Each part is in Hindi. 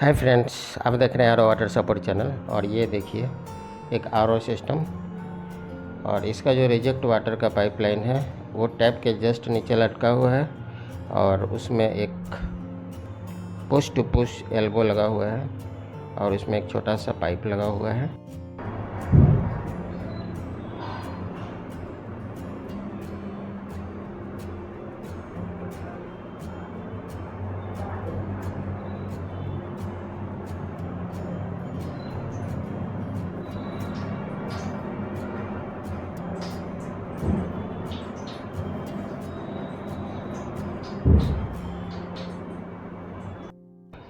हाय फ्रेंड्स, आप देख रहे हैं आर वाटर सपोर्ट चैनल। और ये देखिए एक आर सिस्टम, और इसका जो रिजेक्ट वाटर का पाइपलाइन है वो टैप के जस्ट नीचे लटका हुआ है, और उसमें एक पुश टू पुश एल्बो लगा हुआ है, और इसमें एक छोटा सा पाइप लगा हुआ है।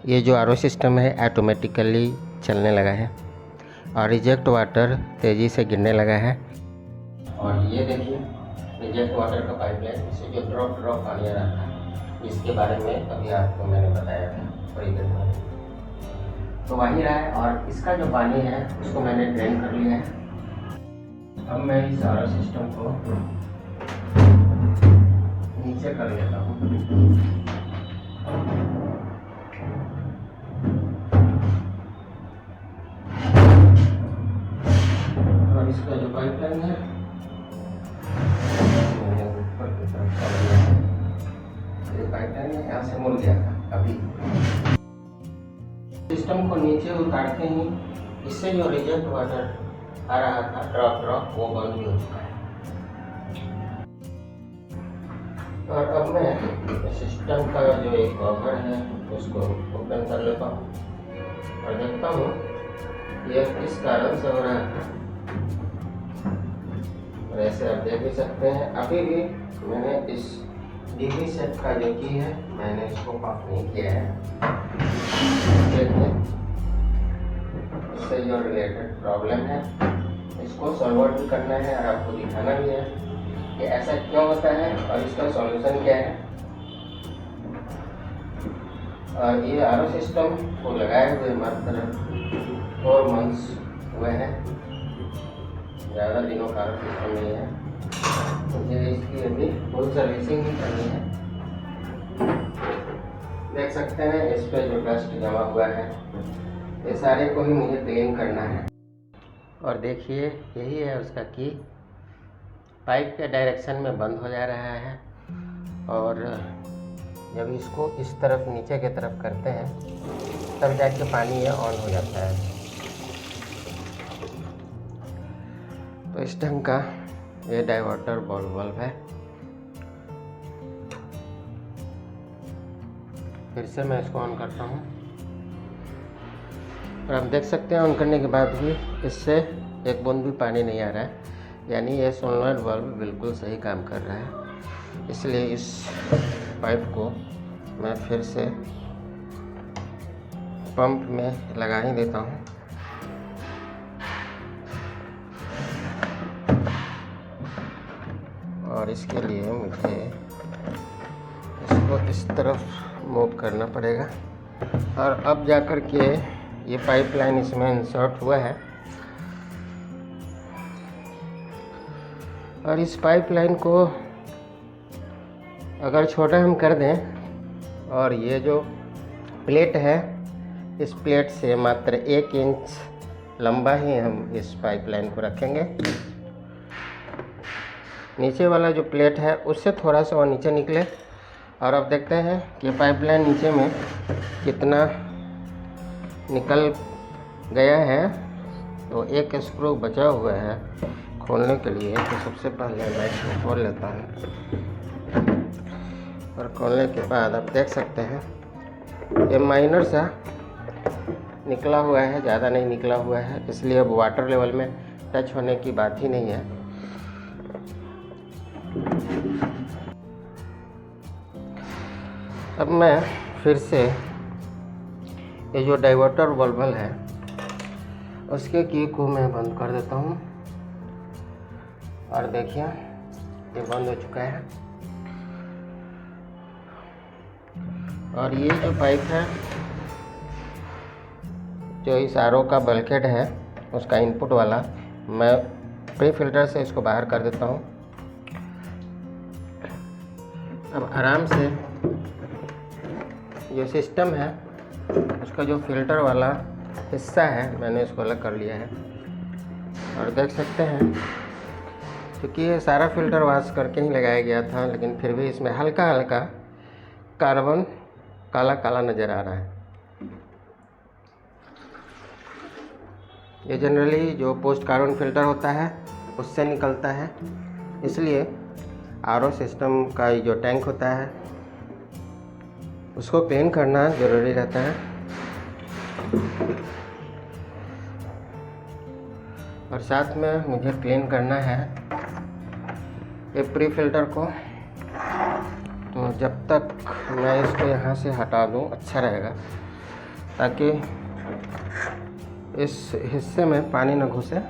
ये जो आर सिस्टम है ऑटोमेटिकली चलने लगा है, और रिजेक्ट वाटर तेज़ी से गिरने लगा है। और ये देखिए रिजेक्ट वाटर का पाइपलाइन, इसे जो ड्रॉप पानी आ रहा था, जिसके बारे में अभी आपको मैंने बताया था थोड़ी देर पहले, तो वही रहा है। और इसका जो पानी है उसको मैंने ड्रेन कर लिया है। अब मैं इस आर सिस्टम को नीचे कर लेता हूँ। इसका जो पाइपलाइन है ऊपर की तरफ चल गया है। ये पाइपलाइन यहाँ से मुड़ गया था अभी। सिस्टम को नीचे उतारते ही इससे जो रिजेक्ट वाटर आ रहा था ड्रॉप वो बंद भी हो चुका है। और अब मैं सिस्टम का जो एक कवर है उसको ओपन कर लेता हूँ और देखता हूँ ये किस कारण से हो रहा है। और ऐसे आप देख भी सकते हैं, अभी भी मैंने इस डीबी सेट का जो की है मैंने इसको ऑफ नहीं किया है। देखिए इससे जो रिलेटेड प्रॉब्लम है इसको सॉल्व भी करना है और आपको दिखाना भी है कि ऐसा क्यों होता है और इसका सॉल्यूशन क्या है। और ये आर सिस्टम को लगाए हुए मात्र 4 मंथ्स हुए हैं, ज़्यादा दिनों का सिस्टम नहीं है। मुझे इसकी अभी फुल सर्विसिंग ही करनी है। देख सकते हैं इस पे जो डस्ट जमा हुआ है ये सारे को ही मुझे क्लीन करना है। और देखिए यही है उसका की, पाइप के डायरेक्शन में बंद हो जा रहा है, और जब इसको इस तरफ नीचे की तरफ करते हैं तब जाके पानी ये ऑन हो जाता है। तो इस ढंग का ये डाइवर्टर बॉल बल्ब है। फिर से मैं इसको ऑन करता हूँ, और आप देख सकते हैं ऑन करने के बाद भी इससे एक बूंद भी पानी नहीं आ रहा है, यानी ये सोलनॉइड बल्ब बिल्कुल सही काम कर रहा है। इसलिए इस पाइप को मैं फिर से पंप में लगा ही देता हूँ। और इसके लिए मुझे इसको इस तरफ मूव करना पड़ेगा, और अब जाकर के ये पाइपलाइन इसमें इंसर्ट हुआ है। और इस पाइपलाइन को अगर छोटा हम कर दें, और ये जो प्लेट है इस प्लेट से मात्र 1 इंच लंबा ही हम इस पाइपलाइन को रखेंगे। नीचे वाला जो प्लेट है उससे थोड़ा सा और नीचे निकले, और अब देखते हैं कि पाइपलाइन नीचे में कितना निकल गया है। तो एक स्क्रू बचा हुआ है खोलने के लिए, तो सबसे पहले मैं इसको खोल लेता हूँ। और खोलने के बाद आप देख सकते हैं ये माइनर सा निकला हुआ है, ज़्यादा नहीं निकला हुआ है, इसलिए अब वाटर लेवल में टच होने की बात ही नहीं है। अब मैं फिर से ये जो डाइवर्टर बल्ब है उसके की को मैं बंद कर देता हूँ, और देखिए ये बंद हो चुका है। और ये जो पाइप है जो इस आरओ का बल्कहेड है उसका इनपुट वाला, मैं प्री फिल्टर से इसको बाहर कर देता हूँ। अब आराम से जो सिस्टम है उसका जो फ़िल्टर वाला हिस्सा है मैंने इसको अलग कर लिया है। और देख सकते हैं क्योंकि ये सारा फ़िल्टर वॉश करके ही लगाया गया था, लेकिन फिर भी इसमें हल्का हल्का कार्बन काला काला नज़र आ रहा है। ये जनरली जो पोस्ट कार्बन फ़िल्टर होता है उससे निकलता है, इसलिए आरओ सिस्टम का जो टैंक होता है उसको क्लीन करना ज़रूरी रहता है। और साथ में मुझे क्लीन करना है ये प्री फ़िल्टर को, तो जब तक मैं इसको यहाँ से हटा दूँ अच्छा रहेगा, ताकि इस हिस्से में पानी न घुसे।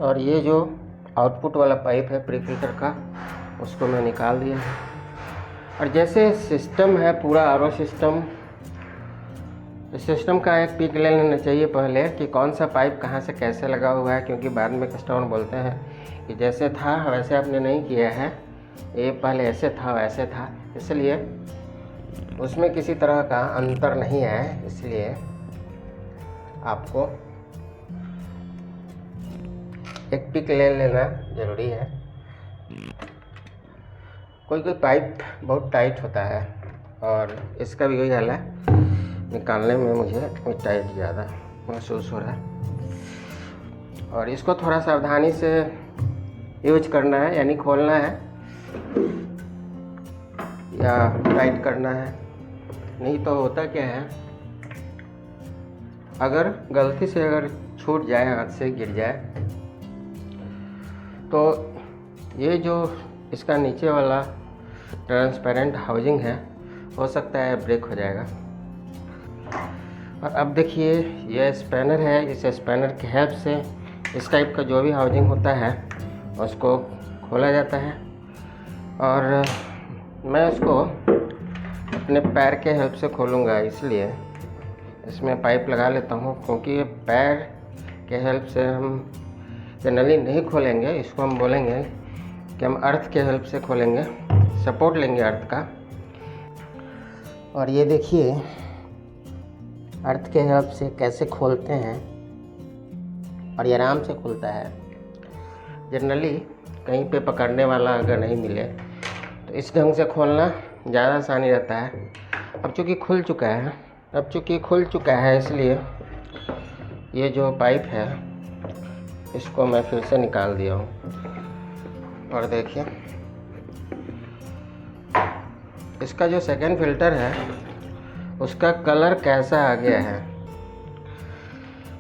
और ये जो आउटपुट वाला पाइप है प्री फ़िल्टर का, उसको मैं निकाल दिया है। और जैसे सिस्टम है पूरा आरओ सिस्टम, इस सिस्टम का एक पिक ले लेना चाहिए पहले कि कौन सा पाइप कहाँ से कैसे लगा हुआ है, क्योंकि बाद में कस्टमर बोलते हैं कि जैसे था वैसे आपने नहीं किया है, ये पहले ऐसे था वैसे था, इसलिए उसमें किसी तरह का अंतर नहीं है। इसलिए आपको एक पिक ले लेना ज़रूरी है। कोई कोई पाइप बहुत टाइट होता है और इसका भी वही हाल है, निकालने में मुझे टाइट ज़्यादा महसूस हो रहा है। और इसको थोड़ा सावधानी से यूज करना है, यानी खोलना है या टाइट करना है। नहीं तो होता क्या है, अगर गलती से अगर छूट जाए, हाथ से गिर जाए, तो ये जो इसका नीचे वाला ट्रांसपेरेंट हाउजिंग है हो सकता है ब्रेक हो जाएगा। और अब देखिए ये स्पैनर है, इस स्पैनर की हेल्प से इस टाइप का जो भी हाउजिंग होता है उसको खोला जाता है। और मैं उसको अपने पैर के हेल्प से खोलूँगा, इसलिए इसमें पाइप लगा लेता हूँ, क्योंकि ये पैर के हेल्प से हम जनरली नहीं खोलेंगे। इसको हम बोलेंगे कि हम अर्थ के हेल्प से खोलेंगे, सपोर्ट लेंगे अर्थ का। और ये देखिए अर्थ के हेल्प से कैसे खोलते हैं, और ये आराम से खुलता है। जनरली कहीं पे पकड़ने वाला अगर नहीं मिले तो इस ढंग से खोलना ज़्यादा आसानी रहता है। अब चूँकि खुल चुका है इसलिए ये जो पाइप है इसको मैं फिर से निकाल दिया हूँ। और देखिए इसका जो सेकंड फ़िल्टर है उसका कलर कैसा आ गया है।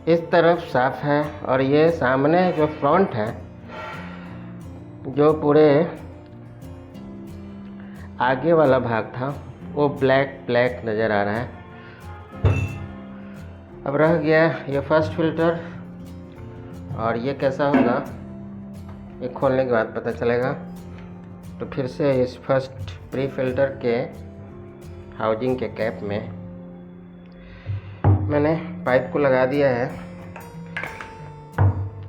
इस तरफ साफ है और ये सामने जो फ्रंट है, जो पूरे आगे वाला भाग था, वो ब्लैक नज़र आ रहा है। अब रह गया ये फर्स्ट फ़िल्टर, और ये कैसा होगा ये खोलने के बाद पता चलेगा। तो फिर से इस फर्स्ट प्री फ़िल्टर के हाउजिंग के कैप में मैंने पाइप को लगा दिया है,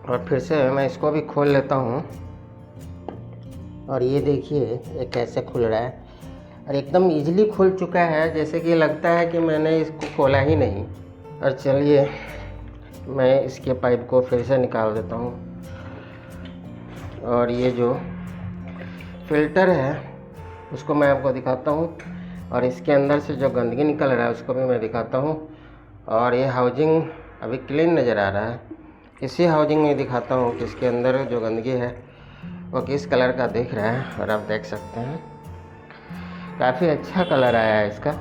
और फिर से मैं इसको भी खोल लेता हूँ। और ये देखिए ये कैसे खुल रहा है, और एकदम इजीली खुल चुका है, जैसे कि लगता है कि मैंने इसको खोला ही नहीं। और चलिए मैं इसके पाइप को फिर से निकाल देता हूँ। और ये जो फ़िल्टर है उसको मैं आपको दिखाता हूँ, और इसके अंदर से जो गंदगी निकल रहा है उसको भी मैं दिखाता हूँ। और ये हाउजिंग अभी क्लीन नज़र आ रहा है। इसी हाउजिंग में दिखाता हूँ कि इसके अंदर जो गंदगी है वो किस कलर का दिख रहा है। और आप देख सकते हैं काफ़ी अच्छा कलर आया है इसका,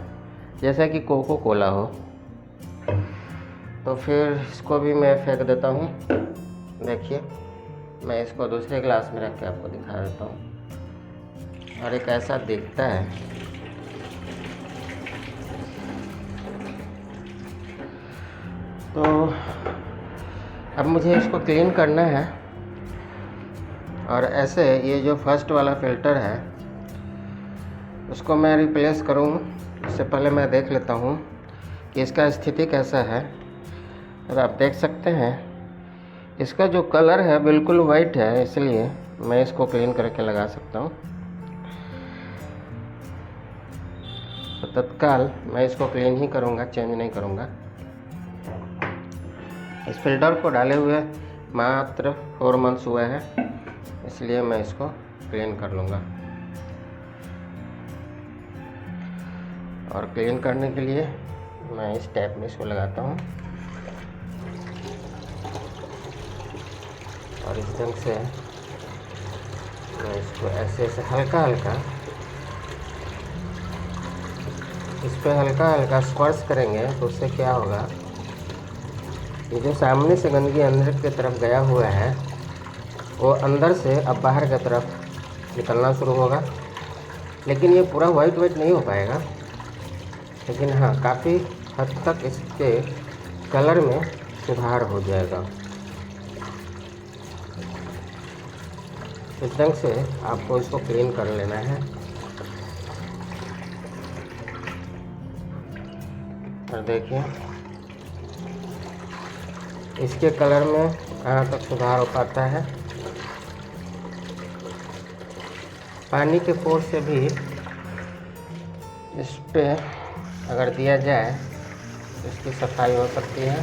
जैसा कि कोको कोला हो। तो फिर इसको भी मैं फेंक देता हूँ। देखिए मैं इसको दूसरे ग्लास में रख के आपको दिखा देता हूँ, और एक ऐसा दिखता है। तो अब मुझे इसको क्लीन करना है। और ऐसे ये जो फर्स्ट वाला फ़िल्टर है उसको मैं रिप्लेस करूँ, इससे पहले मैं देख लेता हूँ कि इसका स्थिति कैसा है। और आप देख सकते हैं इसका जो कलर है बिल्कुल वाइट है, इसलिए मैं इसको क्लीन करके लगा सकता हूँ। तो तत्काल मैं इसको क्लीन ही करूँगा, चेंज नहीं करूँगा। इस फिल्टर को डाले हुए मात्र 4 मंथ्स हुए हैं, इसलिए मैं इसको क्लीन कर लूँगा। और क्लीन करने के लिए मैं इस टैप में इसको लगाता हूँ और इस ढंग से मैं इसको ऐसे ऐसे हल्का हल्का इस पर हल्का स्पर्श करेंगे तो उससे क्या होगा, ये जो सामने से गंदगी अंदर की तरफ गया हुआ है वो अंदर से अब बाहर की तरफ निकलना शुरू होगा। लेकिन ये पूरा वाइट नहीं हो पाएगा, लेकिन हाँ काफ़ी हद तक इसके कलर में सुधार हो जाएगा। इस ढंग से आपको इसको क्लीन कर लेना है। और देखिए इसके कलर में कहाँ तक सुधार हो पाता है। पानी के फोर्स से भी इस पे अगर दिया जाए तो इसकी सफाई हो सकती है।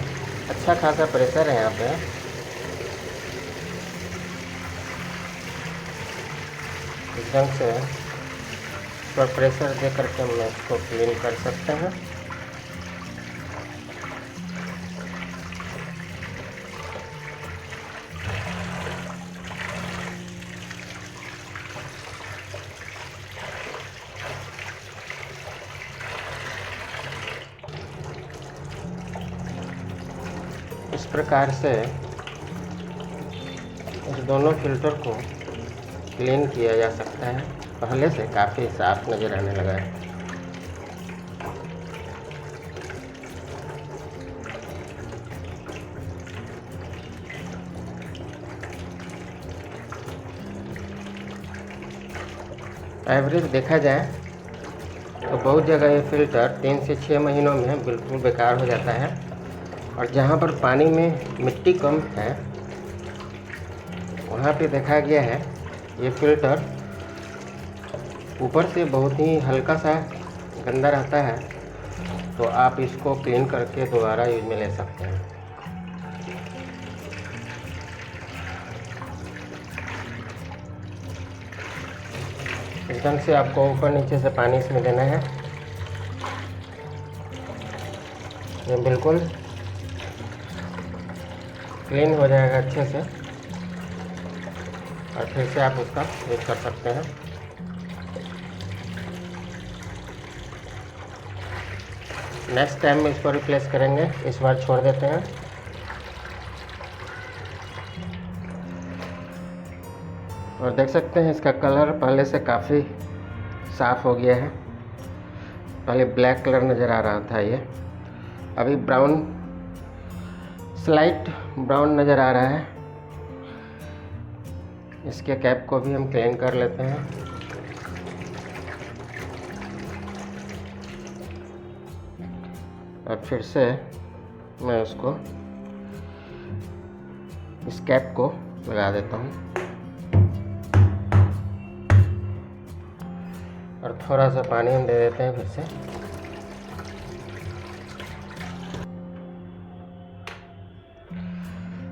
अच्छा खासा प्रेशर है यहाँ पे। इस ढंग से पर प्रेशर दे करके हम इसको क्लीन कर सकते हैं। इस प्रकार से इस दोनों फिल्टर को क्लीन किया जा सकता है। पहले से काफ़ी साफ नज़र आने लगा है। एवरेज देखा जाए तो बहुत जगह ये फ़िल्टर 3 से 6 महीनों में बिल्कुल बेकार हो जाता है। और जहाँ पर पानी में मिट्टी कम है वहाँ पे देखा गया है ये फ़िल्टर ऊपर से बहुत ही हल्का सा गंदा रहता है, तो आप इसको क्लीन करके दोबारा यूज में ले सकते हैं। इस ढंग से आपको ऊपर नीचे से पानी इसमें देना है। ये बिल्कुल क्लीन हो जाएगा अच्छे से और फिर से आप उसका यूज कर सकते हैं। नेक्स्ट टाइम में इसको रिप्लेस करेंगे, इस बार छोड़ देते हैं। और देख सकते हैं इसका कलर पहले से काफ़ी साफ़ हो गया है। पहले ब्लैक कलर नज़र आ रहा था, ये अभी ब्राउन, स्लाइट ब्राउन नज़र आ रहा है। इसके कैप को भी हम क्लीन कर लेते हैं। और फिर से मैं उसको इस कैप को लगा देता हूँ और थोड़ा सा पानी हम दे देते हैं फिर से।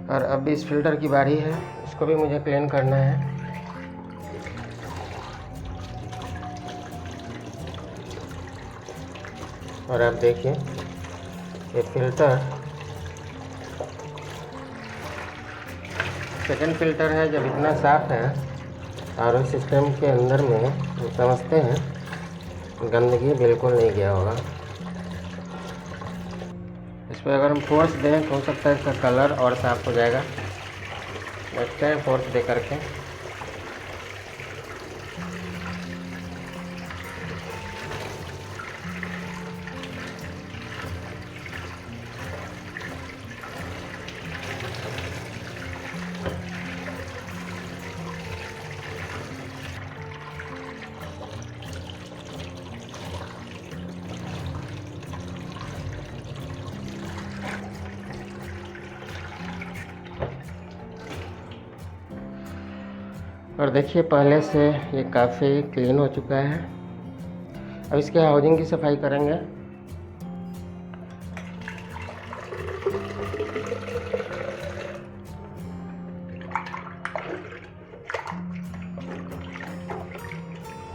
और अब इस फिल्टर की बारी है, इसको भी मुझे क्लीन करना है। और आप देखिए ये फिल्टर सेकंड फिल्टर है। जब इतना साफ है आरओ सिस्टम के अंदर में, हम समझते हैं गंदगी बिल्कुल नहीं गया होगा। इस पर अगर हम फोर्स दें तो हो सकता है इसका कलर और साफ हो जाएगा। देखते हैं फोर्स दे करके। और देखिए पहले से ये काफ़ी क्लीन हो चुका है। अब इसके हाउसिंग की सफाई करेंगे।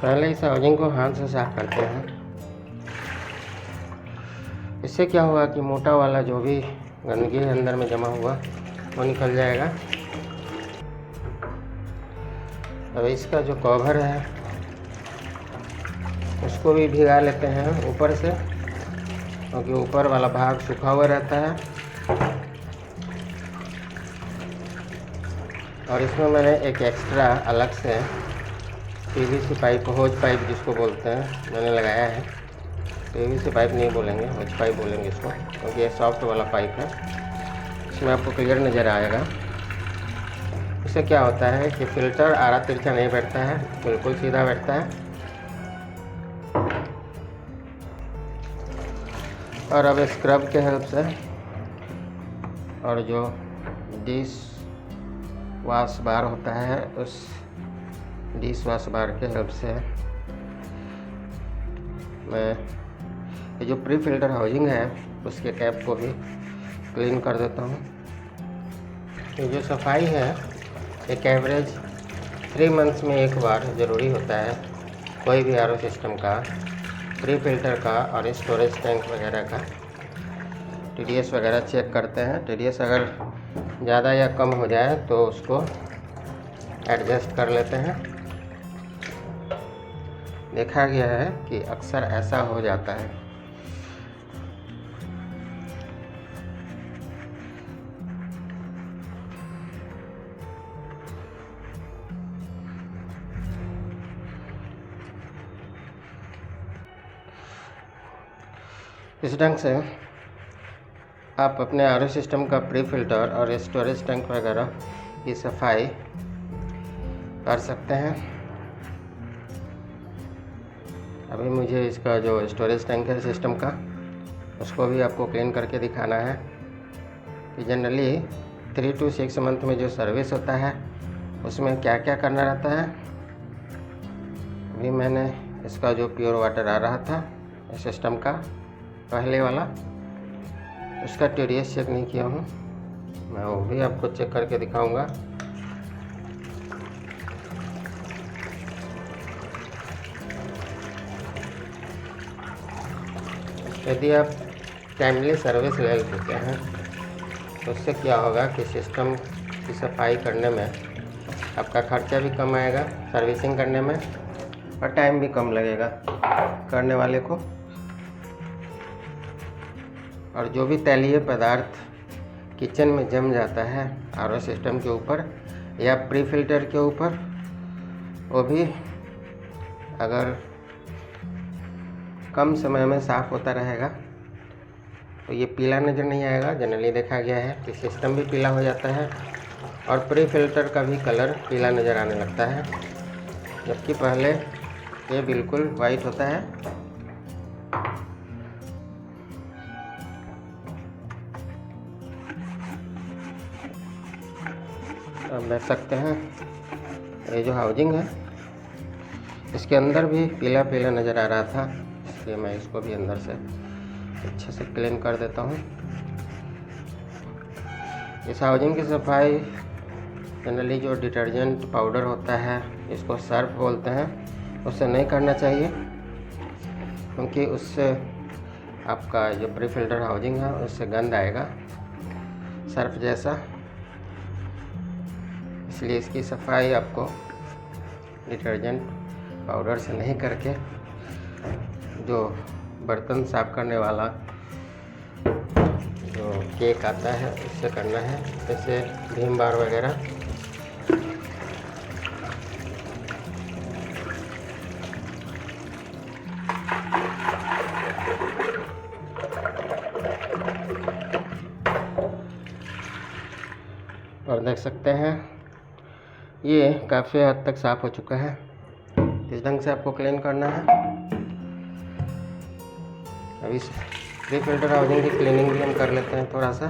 पहले इस हाउसिंग को हाथ से साफ करते हैं। इससे क्या होगा कि मोटा वाला जो भी गंदगी है अंदर में जमा हुआ वो निकल जाएगा। अब इसका जो कवर है उसको भी भिगा लेते हैं ऊपर से, क्योंकि ऊपर वाला भाग सूखा हुआ रहता है। और इसमें मैंने एक एक्स्ट्रा अलग से पीवीसी पाइप, होज पाइप जिसको बोलते हैं, मैंने लगाया है। पीवीसी पाइप नहीं बोलेंगे, होज पाइप बोलेंगे इसको, क्योंकि ये सॉफ्ट वाला पाइप है। इसमें आपको क्लियर नज़र आएगा। इससे क्या होता है कि फ़िल्टर आड़ा तिरछा नहीं बैठता है, बिल्कुल सीधा बैठता है। और अब स्क्रब के हेल्प से और जो डिश वॉश बार होता है उस डिश वॉश बार के हेल्प से मैं ये जो प्री फिल्टर हाउसिंग है उसके कैप को भी क्लीन कर देता हूँ। ये जो सफाई है एक एवरेज 3 मंथ्स में एक बार ज़रूरी होता है। कोई भी आरओ सिस्टम का, प्री फिल्टर का और स्टोरेज टैंक वगैरह का टीडीएस वगैरह चेक करते हैं। टीडीएस अगर ज़्यादा या कम हो जाए तो उसको एडजस्ट कर लेते हैं। देखा गया है कि अक्सर ऐसा हो जाता है। इस ढंग से आप अपने आरओ सिस्टम का प्री फिल्टर और स्टोरेज टैंक वगैरह की सफाई कर सकते हैं। अभी मुझे इसका जो स्टोरेज टैंक है सिस्टम का उसको भी आपको क्लीन करके दिखाना है कि जनरली 3 to 6 मंथ में जो सर्विस होता है उसमें क्या क्या करना रहता है। अभी मैंने इसका जो प्योर वाटर आ रहा था सिस्टम का पहले वाला, उसका टीडीएस चेक नहीं किया हूँ, मैं वो भी आपको चेक करके दिखाऊंगा। यदि आप टाइमली सर्विस ले लेते हैं तो उससे क्या होगा कि सिस्टम की सफाई करने में आपका खर्चा भी कम आएगा, सर्विसिंग करने में, और टाइम भी कम लगेगा करने वाले को। और जो भी तैलीय पदार्थ किचन में जम जाता है आरओ सिस्टम के ऊपर या प्री फिल्टर के ऊपर, वो भी अगर कम समय में साफ़ होता रहेगा तो ये पीला नज़र नहीं आएगा। जनरली देखा गया है कि सिस्टम भी पीला हो जाता है और प्री फिल्टर का भी कलर पीला नज़र आने लगता है, जबकि पहले ये बिल्कुल वाइट होता है। अब देख सकते हैं ये जो हाउसिंग है इसके अंदर भी पीला पीला नज़र आ रहा था, इसलिए मैं इसको भी अंदर से अच्छे से क्लीन कर देता हूँ। इस हाउसिंग की सफाई जनरली जो डिटर्जेंट पाउडर होता है, इसको सर्फ बोलते हैं, उससे नहीं करना चाहिए, क्योंकि उससे आपका जो प्री फिल्टर हाउसिंग है उससे गंद आएगा सर्फ जैसा। इसलिए इसकी सफाई आपको डिटर्जेंट पाउडर से नहीं करके जो बर्तन साफ करने वाला जो केक आता है उससे करना है, जैसे भीम बार वगैरह। और देख सकते हैं ये काफ़ी हद तक साफ़ हो चुका है। इस ढंग से आपको क्लीन करना है। अभी प्री फिल्टर हाउसिंग की क्लीनिंग भी हम कर लेते हैं थोड़ा सा।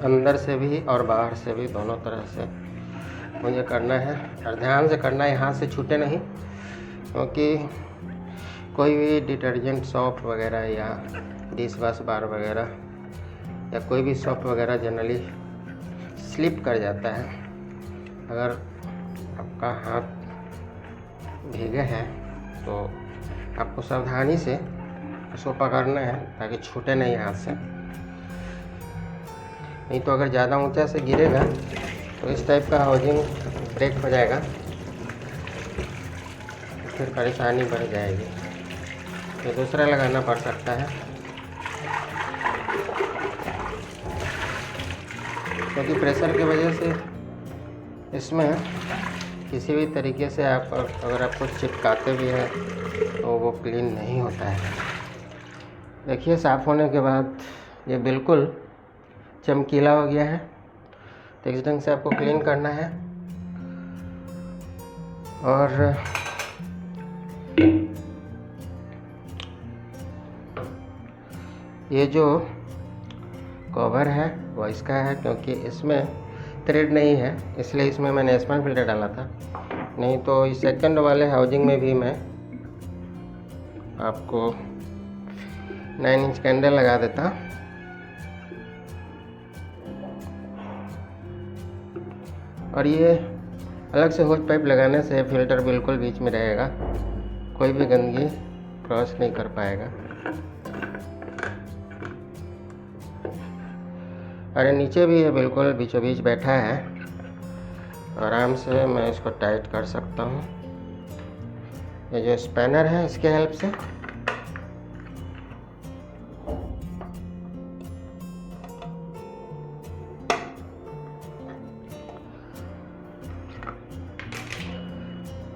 अंदर से भी और बाहर से भी, दोनों तरह से मुझे करना है। और ध्यान से करना है, यहाँ से छूटे नहीं, क्योंकि कोई भी डिटर्जेंट सॉफ्ट वगैरह या डिश वॉश बार वगैरह या कोई भी सॉफ्ट वगैरह जनरली स्लिप कर जाता है। अगर आपका हाथ भीगे है तो आपको सावधानी से उसको पकड़ना है ताकि छूटे नहीं हाथ से। नहीं तो अगर ज़्यादा ऊंचा से गिरेगा तो इस टाइप का हाउसिंग ब्रेक हो जाएगा, फिर परेशानी बढ़ जाएगी। तो दूसरा लगाना पड़ सकता है, क्योंकि प्रेशर की वजह से इसमें किसी भी तरीके से आप अगर आपको चिपकाते भी हैं तो वो क्लीन नहीं होता है। देखिए साफ़ होने के बाद ये बिल्कुल चमकीला हो गया है। तो इस ढंग से आपको क्लीन करना है। और ये जो कवर है वो इसका है, क्योंकि इसमें थ्रेड नहीं है, इसलिए इसमें मैंने स्पंज फिल्टर डाला था। नहीं तो इस सेकंड वाले हाउसिंग में भी मैं आपको 9 इंच कैंडल लगा देता। और ये अलग से होज पाइप लगाने से फिल्टर बिल्कुल बीच में रहेगा, कोई भी गंदगी क्रॉस नहीं कर पाएगा। अरे नीचे भी ये बिल्कुल बीचों बीच बैठा है, आराम से मैं इसको टाइट कर सकता हूँ। ये जो स्पैनर है इसके हेल्प से।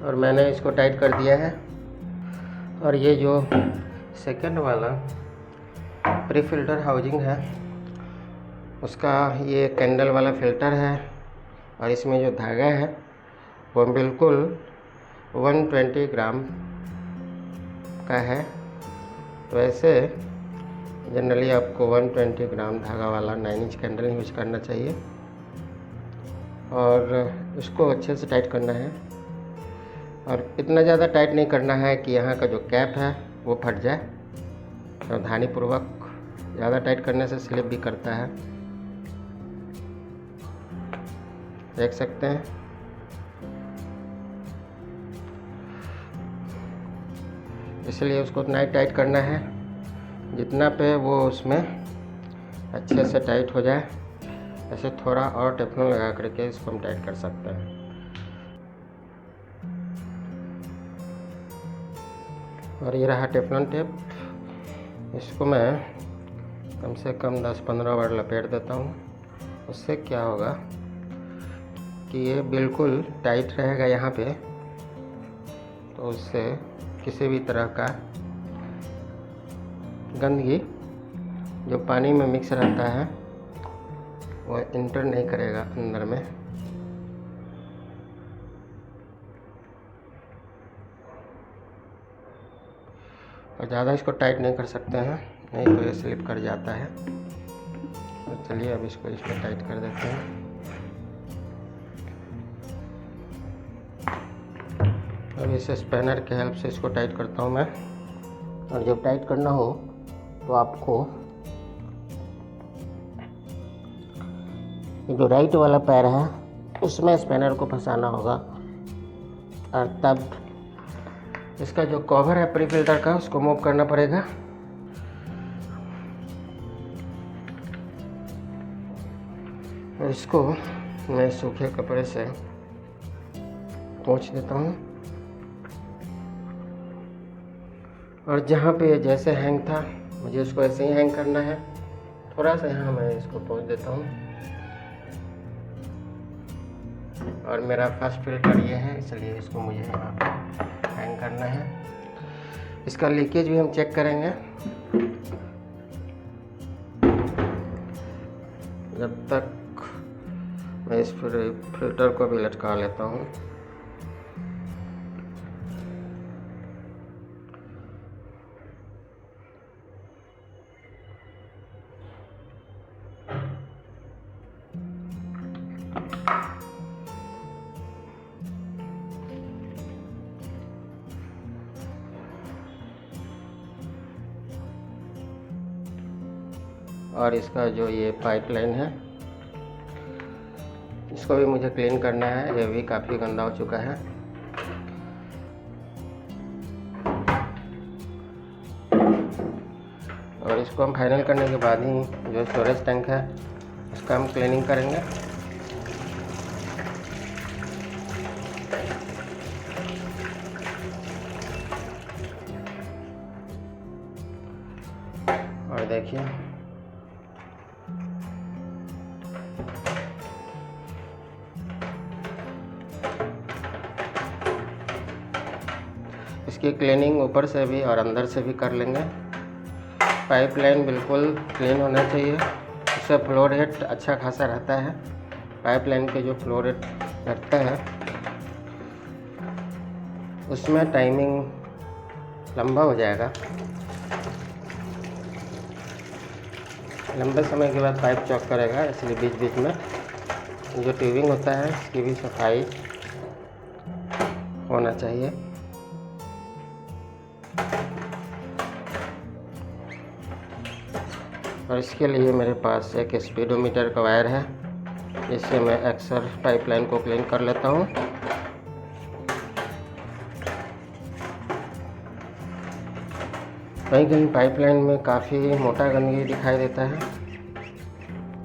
और मैंने इसको टाइट कर दिया है। और ये जो सेकंड वाला प्री फिल्टर हाउसिंग है उसका ये कैंडल वाला फिल्टर है, और इसमें जो धागा है वो बिल्कुल 120 ग्राम का है। वैसे जनरली आपको 120 ग्राम धागा वाला 9 इंच कैंडल यूज करना चाहिए। और इसको अच्छे से टाइट करना है, और इतना ज़्यादा टाइट नहीं करना है कि यहाँ का जो कैप है वो फट जाए। सावधानीपूर्वक, ज़्यादा टाइट करने से स्लिप भी करता है, देख सकते हैं। इसलिए उसको उतना ही टाइट करना है जितना पे वो उसमें अच्छे से टाइट हो जाए। ऐसे थोड़ा और टेफ्लॉन लगा करके इसको हम टाइट कर सकते हैं। और ये रहा टेफ्लॉन टेप। इसको मैं कम से कम 10-15 बार लपेट देता हूँ। उससे क्या होगा कि ये बिल्कुल टाइट रहेगा यहाँ पे, तो उससे किसी भी तरह का गंदगी जो पानी में मिक्स रहता है वो इंटर नहीं करेगा अंदर में। और ज़्यादा इसको टाइट नहीं कर सकते हैं, नहीं तो ये स्लिप कर जाता है। तो चलिए अब इसको इस पर टाइट कर देते हैं। अब इस स्पैनर के हेल्प से इसको टाइट करता हूँ मैं। और जब टाइट करना हो तो आपको जो राइट वाला पैर है उसमें स्पैनर को फंसाना होगा, और तब इसका जो कवर है प्री फिल्टर का उसको मूव करना पड़ेगा। और इसको मैं सूखे कपड़े से पोंछ देता हूँ। और जहाँ पे जैसे हैंग था मुझे उसको ऐसे ही हैंग करना है। थोड़ा सा यहाँ मैं इसको पोंछ देता हूँ। और मेरा फर्स्ट फिल्टर ये है, इसलिए इसको मुझे यहाँ पे हैंग करना है। इसका लीकेज भी हम चेक करेंगे। जब तक मैं इस फिल्टर को भी लटका लेता हूँ। और इसका जो ये पाइपलाइन है इसको भी मुझे क्लीन करना है, ये भी काफ़ी गंदा हो चुका है। और इसको हम फाइनल करने के बाद ही जो स्टोरेज टैंक है उसका हम क्लीनिंग करेंगे। और देखिए इसकी क्लीनिंग ऊपर से भी और अंदर से भी कर लेंगे। पाइपलाइन बिल्कुल क्लीन होना चाहिए, उससे फ्लो रेट अच्छा खासा रहता है। पाइपलाइन के जो फ्लो रेट रहता है उसमें टाइमिंग लंबा हो जाएगा। लंबे समय के बाद पाइप चॉक करेगा, इसलिए बीच बीच में जो ट्यूबिंग होता है इसकी भी सफाई होना चाहिए। और इसके लिए मेरे पास एक स्पीडोमीटर का वायर है, इससे मैं अक्सर पाइपलाइन को क्लीन कर लेता हूँ। कहीं कहीं पाइपलाइन में काफ़ी मोटा गंदगी दिखाई देता है,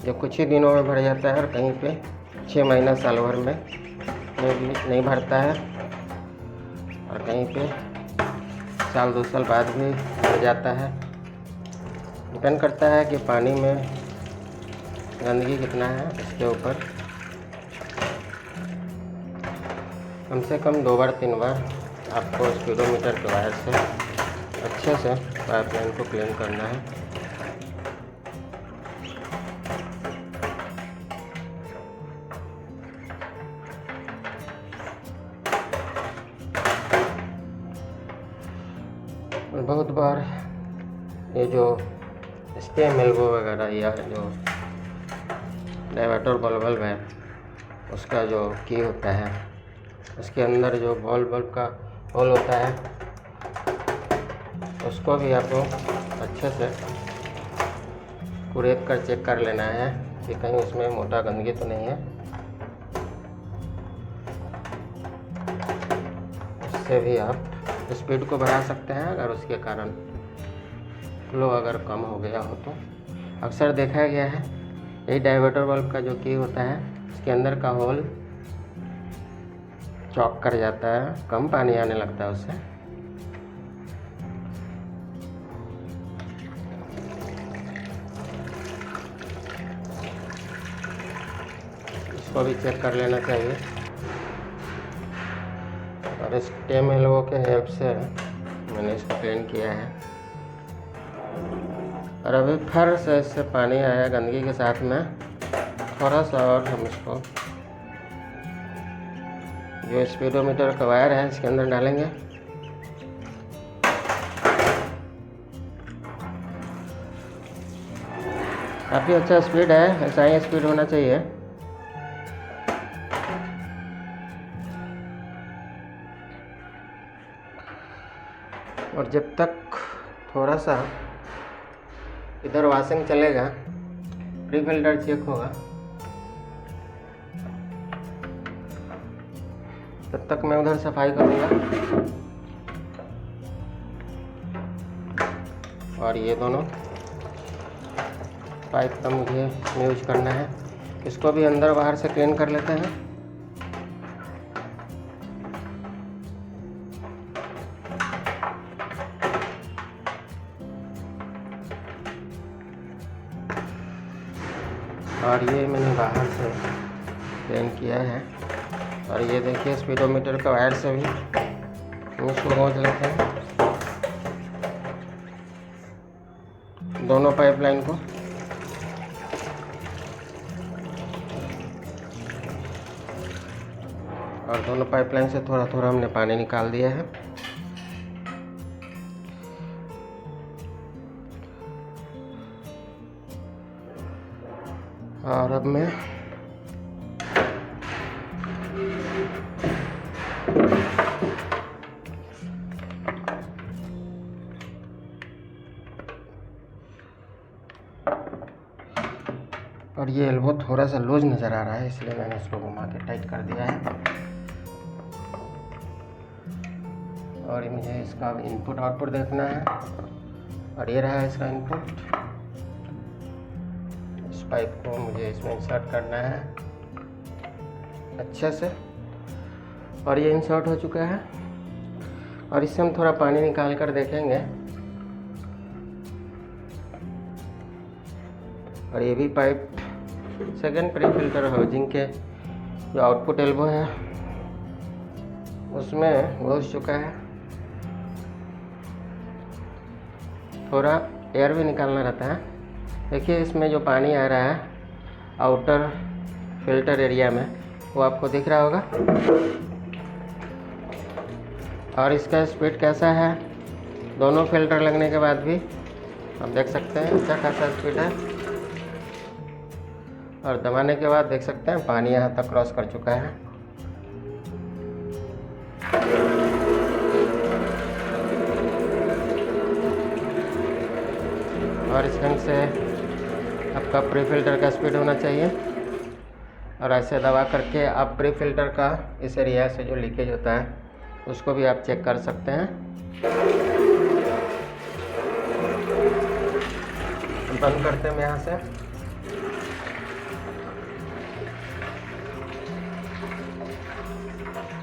जो कुछ ही दिनों में भर जाता है और कहीं पे 6 महीना साल भर में नहीं भरता है, और कहीं पे साल 2 साल बाद भी भर जाता है। डिपेंड करता है कि पानी में गंदगी कितना है इसके ऊपर। कम से कम 2 बार 3 बार आपको स्पीडोमीटर के वायर से अच्छे से पाइपलाइन को क्लीन करना है। और बहुत बार ये जो स्टेम एल्बो वगैरह या जो डायवर्टर बल्ब है उसका जो की होता है उसके अंदर जो बॉल बल्ब का होल होता है उसको भी आपको अच्छे से कुरेद कर चेक कर लेना है कि कहीं उसमें मोटा गंदगी तो नहीं है। इससे भी आप स्पीड को बढ़ा सकते हैं अगर उसके कारण फ्लो अगर कम हो गया हो तो। अक्सर देखा गया है यही डायवर्टर बल्ब का जो की होता है उसके अंदर का होल चॉक कर जाता है, कम पानी आने लगता है उससे। इसको भी चेक कर लेना चाहिए। और इस स्टेम एल्बो के हेल्प से मैंने इसको क्लीन किया है। और अभी फिर से इससे पानी आया गंदगी के साथ में, थोड़ा सा और हम इसको जो स्पीडोमीटर का वायर है इसके अंदर डालेंगे। काफ़ी अच्छा स्पीड है, ऐसा ही स्पीड होना चाहिए। और जब तक थोड़ा सा इधर वॉशिंग चलेगा, प्री फिल्टर चेक होगा, तब तक मैं उधर सफाई करूँगा। और ये दोनों पाइप का मुझे यूज करना है, इसको भी अंदर बाहर से क्लीन कर लेते हैं। और ये मैंने बाहर से क्लीन किया है। और ये देखिए स्पीडोमीटर का वायर से भी हम इसको गूंथ लेते हैं दोनों पाइपलाइन को। और दोनों पाइपलाइन से थोड़ा थोड़ा हमने पानी निकाल दिया है। और अब मैं और ये एल्बो थोड़ा सा लूज नज़र आ रहा है, इसलिए मैंने इसको घुमा के टाइट कर दिया है। और मुझे इसका इनपुट आउटपुट देखना है, और ये रहा इसका इनपुट। इस पाइप को मुझे इसमें इंसर्ट करना है अच्छे से, और ये इंसर्ट हो चुका है। और इससे हम थोड़ा पानी निकाल कर देखेंगे। और ये भी pipe second pre filter housing के जो आउटपुट एल्बो है उसमें घुस चुका है। थोड़ा एयर भी निकालना रहता है। देखिए इसमें जो पानी आ रहा है आउटर फिल्टर एरिया में, वो आपको दिख रहा होगा। और इसका स्पीड कैसा है, दोनों फिल्टर लगने के बाद भी आप देख सकते हैं अच्छा खासा स्पीड है। और दबाने के बाद देख सकते हैं पानी यहाँ तक क्रॉस कर चुका है। और इस ढंग से आपका प्री फिल्टर का स्पीड होना चाहिए। और ऐसे दबा करके आप प्री फिल्टर का इस एरिया से जो लीकेज होता है उसको भी आप चेक कर सकते हैं। बंद करते हैं यहाँ से।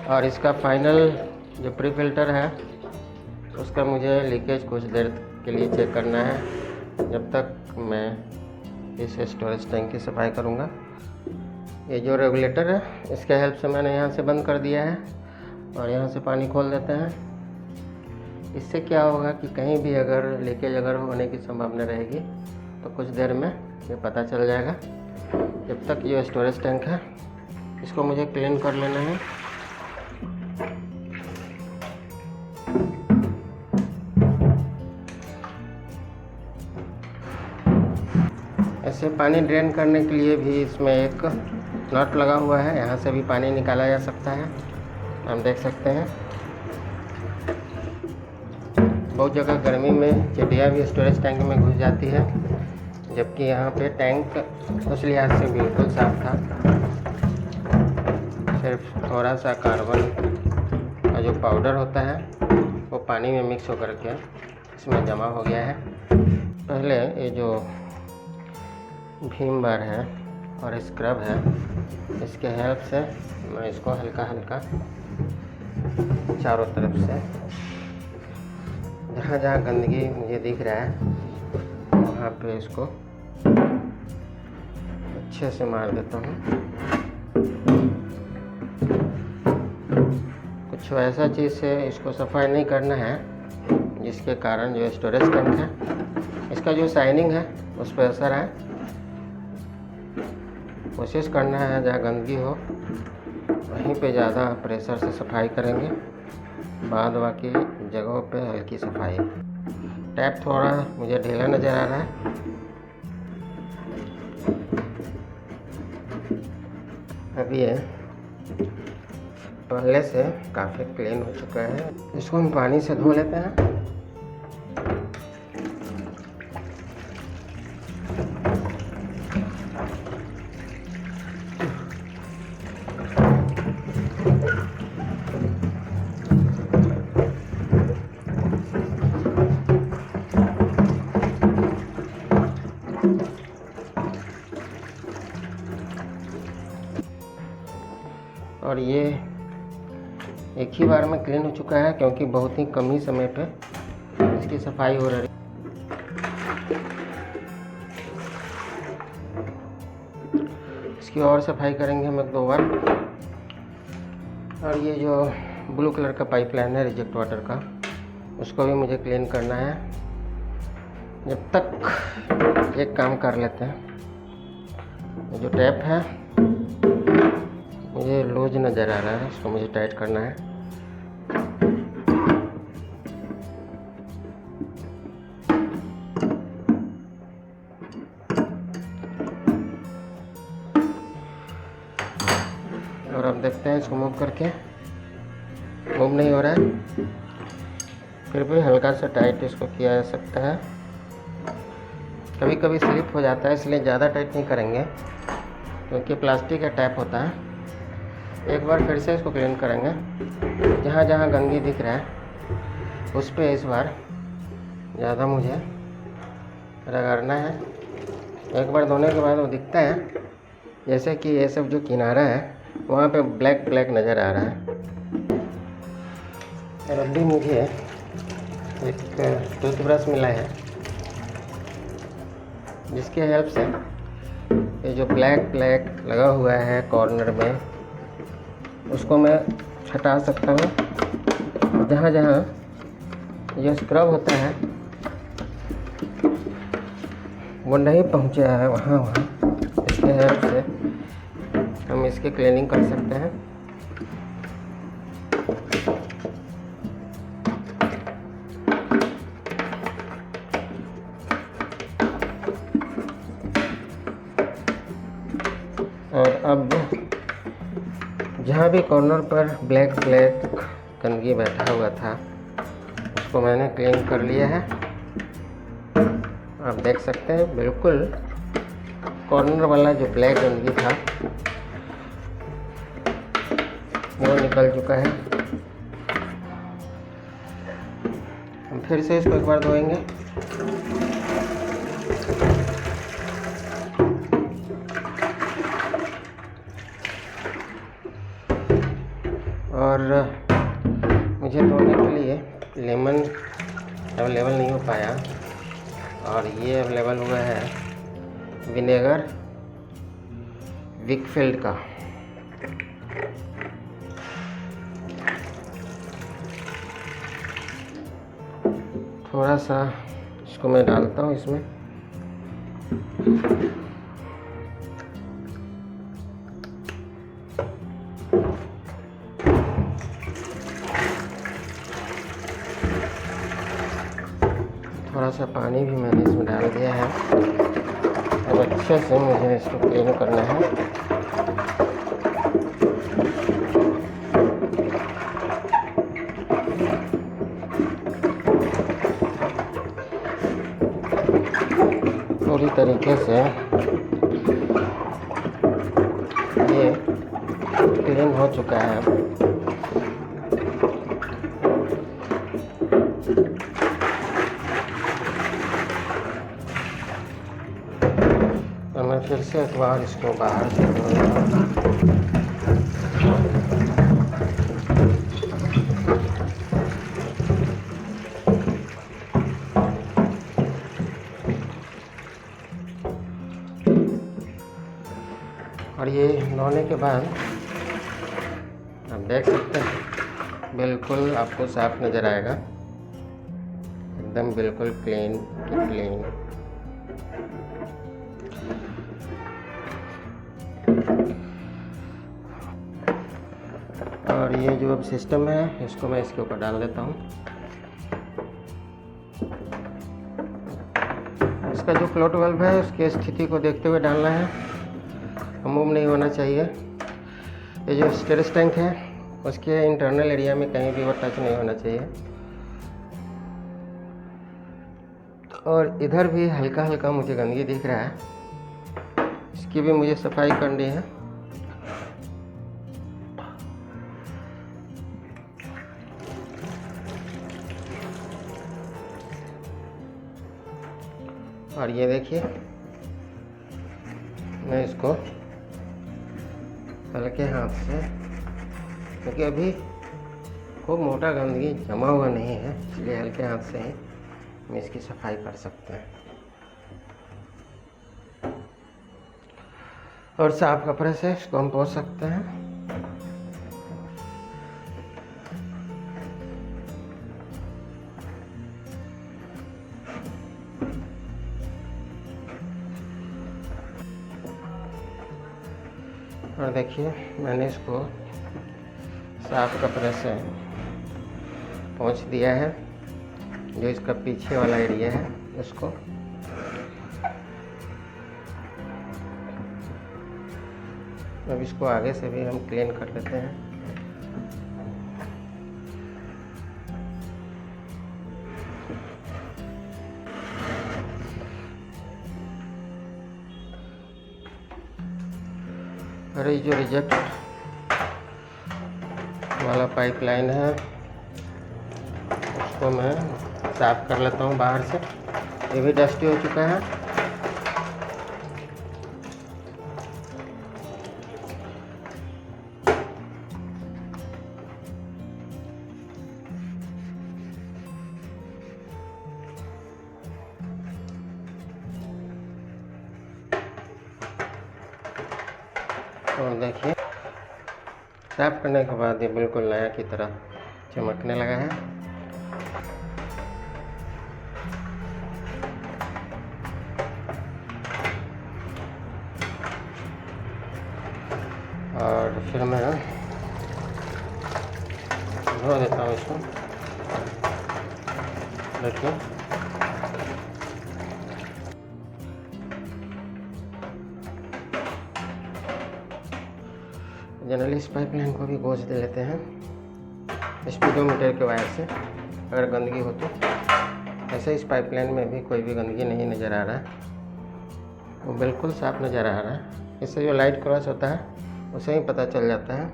और इसका फाइनल जो प्री फिल्टर है उसका मुझे लीकेज कुछ देर के लिए चेक करना है, जब तक मैं इस स्टोरेज टैंक की सफाई करूँगा। ये जो रेगुलेटर है इसके हेल्प से मैंने यहाँ से बंद कर दिया है, और यहाँ से पानी खोल देते हैं। इससे क्या होगा कि कहीं भी अगर लीकेज होने की संभावना रहेगी तो कुछ देर में ये पता चल जाएगा। जब तक ये स्टोरेज टैंक है इसको मुझे क्लीन कर लेना है। ऐसे पानी ड्रेन करने के लिए भी इसमें एक नट लगा हुआ है, यहाँ से भी पानी निकाला जा सकता है। हम देख सकते हैं बहुत जगह गर्मी में चिड़िया भी स्टोरेज टैंक में घुस जाती है, जबकि यहाँ पे टैंक उस लिहाज से बिल्कुल साफ था। सिर्फ थोड़ा सा कार्बन का जो पाउडर होता है वो पानी में मिक्स होकर के इसमें जमा हो गया है। पहले ये जो भीम बार है और स्क्रब है, इसके हेल्प से मैं इसको हल्का हल्का चारों तरफ से जहाँ जहाँ गंदगी मुझे दिख रहा है वहाँ पे इसको अच्छे से मार देता हूँ। कुछ ऐसा चीज़ से इसको सफाई नहीं करना है जिसके कारण जो स्टोरेज टैंक है इसका जो शाइनिंग है उस पर असर है। कोशिश करना है जहाँ गंदगी हो वहीं पे ज़्यादा प्रेशर से सफाई करेंगे, बाद बाकी जगहों पे हल्की सफाई। टैप थोड़ा मुझे ढीला नज़र आ रहा है। अभी ये पहले से काफ़ी क्लीन हो चुका है। इसको हम पानी से धो लेते हैं। और ये एक ही बार में क्लीन हो चुका है क्योंकि बहुत ही कम ही समय पे इसकी सफाई हो रही। इसकी और सफाई करेंगे हम 1-2 बार। और ये जो ब्लू कलर का पाइपलाइन है रिजेक्ट वाटर का, उसको भी मुझे क्लीन करना है। जब तक एक काम कर लेते हैं। जो टैप है मुझे लूज नज़र आ रहा है, इसको मुझे टाइट करना है। और अब देखते हैं इसको मूव करके, मूव नहीं हो रहा है, फिर भी हल्का सा टाइट इसको किया जा सकता है। कभी कभी स्लिप हो जाता है, इसलिए ज़्यादा टाइट नहीं करेंगे क्योंकि प्लास्टिक का टैप होता है। एक बार फिर से इसको क्लीन करेंगे। जहाँ जहाँ गंदगी दिख रहा है उस पर इस बार ज़्यादा मुझे रगड़ना है। एक बार धोने के बाद वो दिखता है जैसे कि ये सब जो किनारा है वहाँ पे ब्लैक ब्लैक नज़र आ रहा है। और अभी मुझे एक टूथब्रश मिला है जिसके हेल्प से ये जो ब्लैक ब्लैक लगा हुआ है कॉर्नर में उसको मैं हटा सकता हूँ। जहाँ जहाँ ये स्क्रब होता है वो नहीं पहुँचा है वहाँ इसके हेल्प से हम इसकी क्लीनिंग कर सकते हैं। और अब जहाँ भी कॉर्नर पर ब्लैक ब्लैक गंदगी बैठा हुआ था उसको मैंने क्लीन कर लिया है। आप देख सकते हैं बिल्कुल कॉर्नर वाला जो ब्लैक गंदगी था वो निकल चुका है। हम फिर से इसको एक बार धोएंगे। और मुझे धोने के लिए लेमन अवेलेबल नहीं हो पाया और ये अवेलेबल हुआ है विनेगर विकफील्ड का। थोड़ा सा इसको मैं डालता हूँ इसमें। थोड़ा सा पानी भी मैंने इसमें डाल दिया है। अब अच्छे से मुझे इसको क्लीन करना है। पूरी तरीके से ये क्लीन हो चुका है। तो मैं फिर से एक बार इसको बाहर से और ये धोने के बाद आप देख सकते हैं बिल्कुल आपको साफ नज़र आएगा, एकदम बिल्कुल क्लीन क्लीन। और ये जो अब सिस्टम है इसको मैं इसके ऊपर डाल देता हूँ। इसका जो फ्लोट वाल्व है उसकी स्थिति को देखते हुए डालना है, मूव नहीं होना चाहिए। ये जो स्टेरिस टैंक है उसके इंटरनल एरिया में कहीं भी वो टच नहीं होना चाहिए। और इधर भी हल्का हल्का मुझे गंदगी दिख रहा है, इसकी भी मुझे सफाई करनी है। और ये देखिए मैं इसको हल्के हाथ से, क्योंकि अभी खूब मोटा गंदगी जमा हुआ नहीं है इसलिए हल्के हाथ से ही हम इसकी सफाई कर सकते हैं। और साफ कपड़े से इसको हम पोंछ सकते हैं। और देखिए मैंने इसको साफ कपड़े से पोंछ दिया है। जो इसका पीछे वाला एरिया है उसको अब इसको आगे से भी हम क्लीन कर लेते हैं। और ये जो रिजेक्ट वाला पाइपलाइन है उसको मैं साफ़ कर लेता हूँ बाहर से। ये भी डस्टी हो चुका है। और देखिए साफ करने के बाद ये बिल्कुल नया की तरह चमकने लगा है। और फिर मैं धो देता हूँ इसको। देखिए जनरली इस पाइपलाइन को भी गोंद दे लेते हैं स्पीडोमीटर के वायर से अगर गंदगी हो तो। ऐसे इस पाइपलाइन में भी कोई भी गंदगी नहीं नज़र आ रहा है, वो बिल्कुल साफ नज़र आ रहा है। इससे जो लाइट क्रॉस होता है उसे ही पता चल जाता है।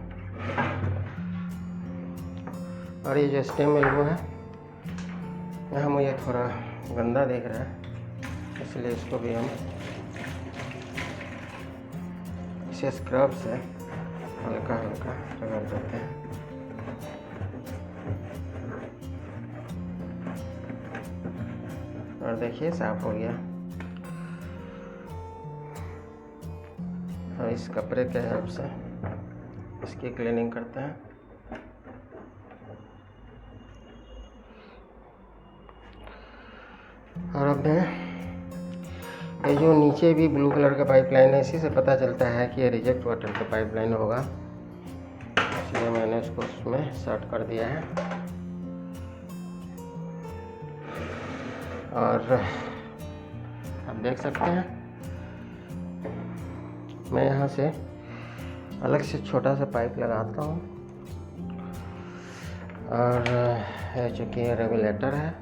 और ये जो स्टेम एल्बो है यहाँ मुझे थोड़ा गंदा दिख रहा है, इसलिए इसको भी हम इसे स्क्रब से हल्का हल्का रगड़ देते हैं। और देखिए साफ हो गया। और इस कपड़े के हेल्प से इसकी क्लीनिंग करते हैं। और अब ये जो नीचे भी ब्लू कलर का पाइपलाइन है, इसी से पता चलता है कि ये रिजेक्ट वाटर का पाइपलाइन होगा, इसलिए मैंने इसको उसमें शॉर्ट कर दिया है। और आप देख सकते हैं मैं यहाँ से अलग से छोटा सा पाइप लगाता हूँ। और चूँकि ये रेगुलेटर है,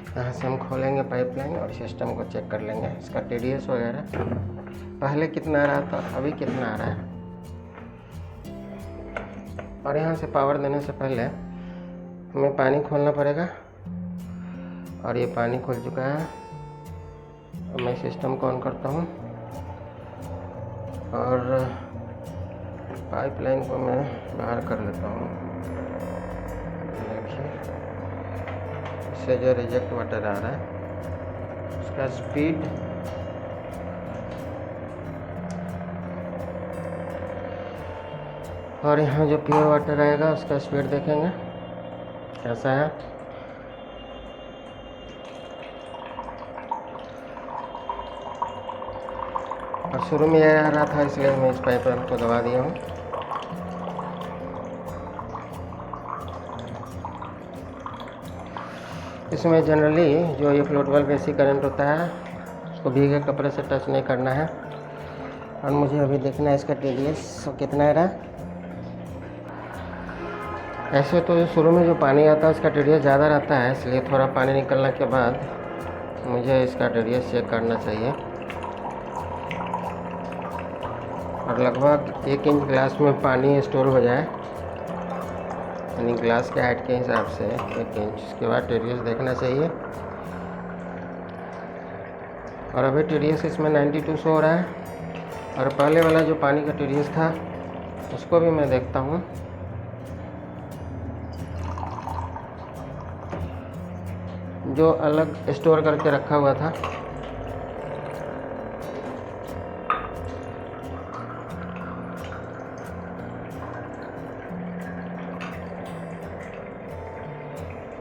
यहाँ से हम खोलेंगे पाइपलाइन और सिस्टम को चेक कर लेंगे इसका TDS वगैरह पहले कितना आ रहा था, अभी कितना आ रहा है। और यहाँ से पावर देने से पहले हमें पानी खोलना पड़ेगा। और ये पानी खुल चुका है। अब मैं सिस्टम को ऑन करता हूँ और पाइपलाइन को मैं बाहर कर लेता हूँ। देखिए इससे जो रिजेक्ट वाटर आ रहा है उसका स्पीड और यहाँ जो प्योर वाटर आएगा उसका स्पीड देखेंगे कैसा है। और शुरू में यह आ रहा था, इसलिए मैं इस पाइपलाइन को दबा दिया हूँ। इसमें जनरली जो ये फ्लोटेबल बेसिक करंट होता है उसको भीगे कपड़े से टच नहीं करना है। और मुझे अभी देखना है इसका TDS कितना आ रहा है। ऐसे तो शुरू में जो पानी आता है उसका TDS ज़्यादा रहता है, इसलिए थोड़ा पानी निकलने के बाद मुझे इसका TDS चेक करना चाहिए। और लगभग 1 इंच ग्लास में पानी स्टोर हो जाए, यानी ग्लास के हाइट के हिसाब से 1 इंच। उसके बाद TDS देखना चाहिए। और अभी TDS इसमें 92 शो हो रहा है। और पहले वाला जो पानी का TDS था उसको भी मैं देखता हूँ। जो अलग स्टोर करके रखा हुआ था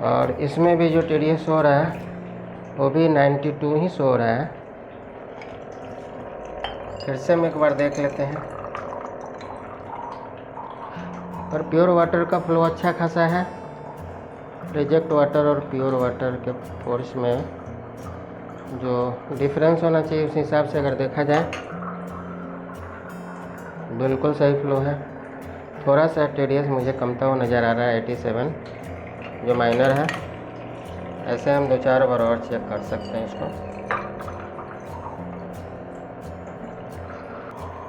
और इसमें भी जो TDS हो रहा है वो भी 92 ही शो हो रहा है। फिर से हम एक बार देख लेते हैं। और प्योर वाटर का फ्लो अच्छा खासा है। रिजेक्ट वाटर और प्योर वाटर के फोर्स में जो डिफरेंस होना चाहिए उस हिसाब से अगर देखा जाए बिल्कुल सही फ्लो है। थोड़ा सा TDS मुझे कमता हुआ नज़र आ रहा है 87 जो माइनर है। ऐसे हम 2-4 बार और चेक कर सकते हैं इसको।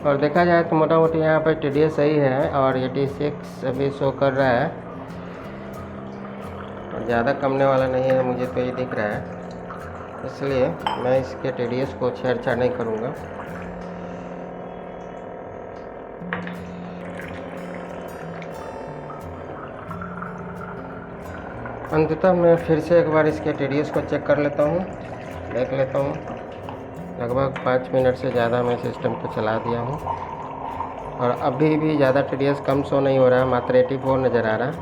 और देखा जाए तो मोटा मोटी यहाँ पर TDS सही है और 86 अभी शो कर रहा है, और ज़्यादा कमने वाला नहीं है, मुझे तो ये दिख रहा है, इसलिए मैं इसके TDS को छेड़छाड़ नहीं करूँगा। अंततः मैं फिर से एक बार इसके TDS को चेक कर लेता हूँ, देख लेता हूँ। लगभग 5 मिनट से ज़्यादा मैं सिस्टम को चला दिया हूँ और अभी भी ज़्यादा TDS कम शो नहीं हो रहा है, मात्र 84 नज़र आ रहा है,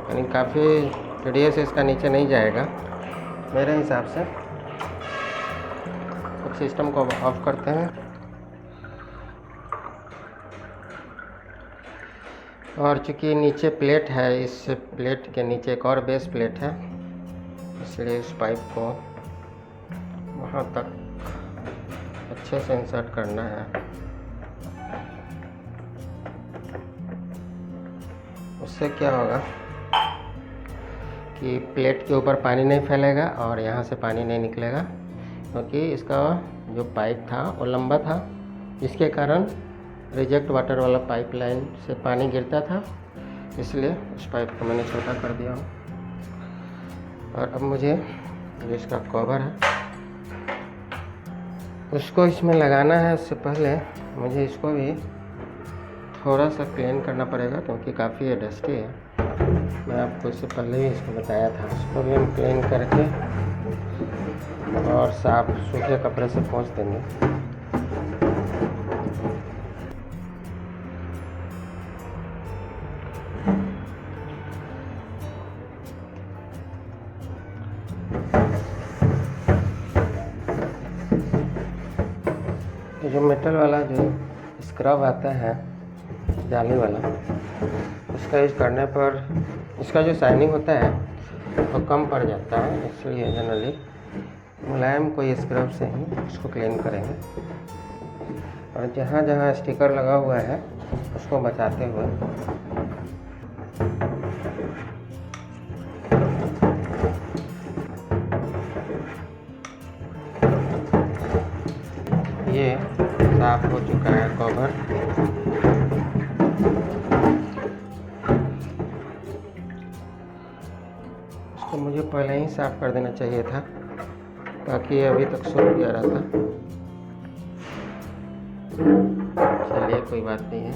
यानी काफ़ी TDS इसका नीचे नहीं जाएगा मेरे हिसाब से। अब सिस्टम को ऑफ करते हैं और चूँकि नीचे प्लेट है, इस प्लेट के नीचे एक और बेस प्लेट है, इसलिए इस पाइप को वहाँ तक अच्छे से इंसर्ट करना है। उससे क्या होगा कि प्लेट के ऊपर पानी नहीं फैलेगा और यहाँ से पानी नहीं निकलेगा, क्योंकि इसका जो पाइप था वो लंबा था, जिसके कारण रिजेक्ट वाटर वाला पाइपलाइन से पानी गिरता था, इसलिए उस पाइप को मैंने छोटा कर दिया हूँ। और अब मुझे जो इसका कवर है उसको इसमें लगाना है। उससे पहले मुझे इसको भी थोड़ा सा क्लीन करना पड़ेगा, क्योंकि काफ़ी ये डस्टी है। मैं आपको इससे पहले भी इसको बताया था। इसको भी हम क्लीन करके और साफ सूखे कपड़े से पोंछ देंगे। जो मेटल वाला जो स्क्रब आता है जाली वाला, उसका यूज़ करने पर इसका जो शाइनिंग होता है वो कम पड़ जाता है, इसलिए जनरली मुलायम कोई स्क्रब से ही उसको क्लीन करेंगे। और जहाँ जहाँ स्टिकर लगा हुआ है उसको बचाते हुए ये साफ हो चुका है कवर। इसको मुझे पहले ही साफ कर देना चाहिए था, ताकि अभी तक सूख गया रहता। चलिए कोई बात नहीं है,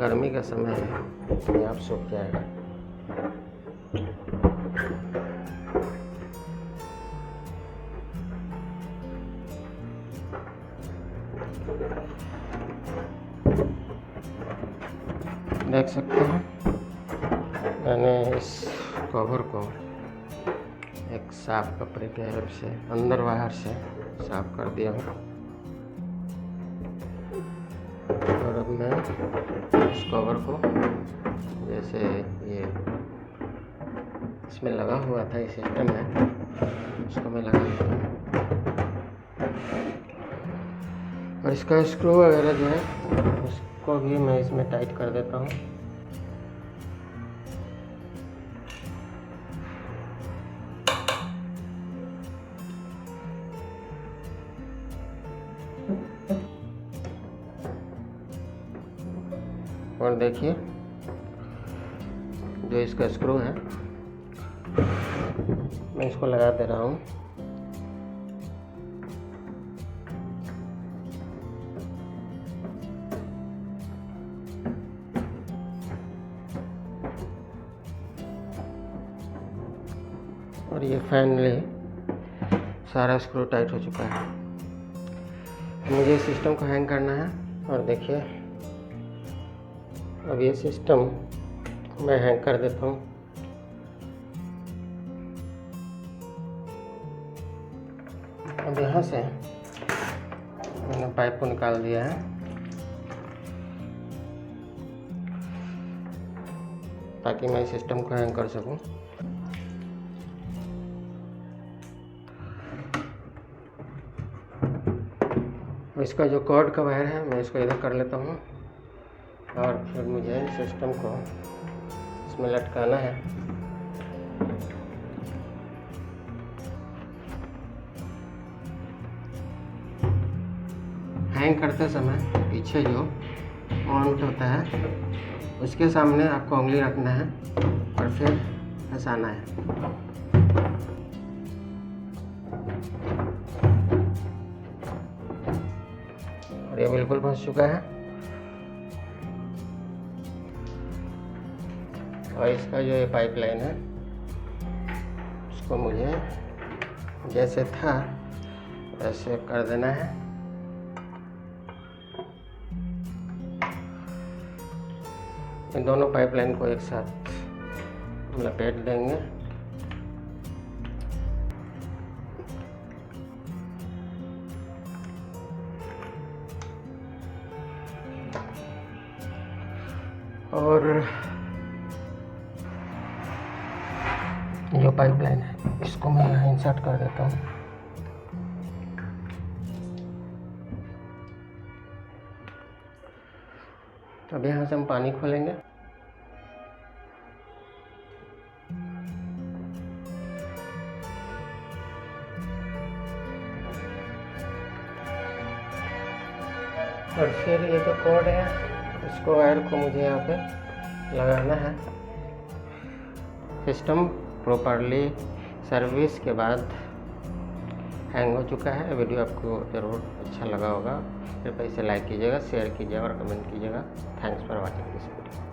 गर्मी का समय है, अपने आप सूख जाएगा। देख सकते हैं मैंने इस कवर को एक साफ कपड़े के हेल्प से अंदर बाहर से साफ कर दिया हूँ। और अब मैं इस कवर को, जैसे ये इसमें लगा हुआ था इस सिस्टम में, उसको मैं लगा देता हूँ। और इसका स्क्रू वगैरह जो है उसको भी मैं इसमें टाइट कर देता हूँ। और देखिए जो इसका स्क्रू है मैं इसको लगा दे रहा हूँ। और ये फाइनली सारा स्क्रू टाइट हो चुका है। मुझे सिस्टम को हैंग करना है और देखिए अब ये सिस्टम मैं हैंग कर देता हूँ। अब यहाँ से मैंने पाइप को निकाल दिया है, ताकि मैं सिस्टम को हैंग कर सकूँ। इसका जो कॉर्ड का वायर है मैं इसको इधर कर लेता हूँ और फिर मुझे सिस्टम को इसमें लटकाना है। हैंग करते समय पीछे जो माउंट होता है उसके सामने आपको उंगली रखना है और फिर फंसाना है। और ये बिल्कुल फंस चुका है। और इसका जो ये पाइपलाइन है उसको मुझे जैसे था वैसे कर देना है। इन दोनों पाइपलाइन को एक साथ लपेट देंगे। और जो पाइपलाइन है इसको मैं यहाँ इंसर्ट कर देता हूँ। अब यहाँ से हम पानी खोलेंगे। और फिर ये जो कॉर्ड है इसको वायर को मुझे यहाँ पे लगाना है। सिस्टम प्रॉपरली सर्विस के बाद हैंग हो चुका है। वीडियो आपको ज़रूर अच्छा लगा होगा। कृपया इसे लाइक कीजिएगा, शेयर कीजिएगा और कमेंट कीजिएगा। Thanks for watching this video.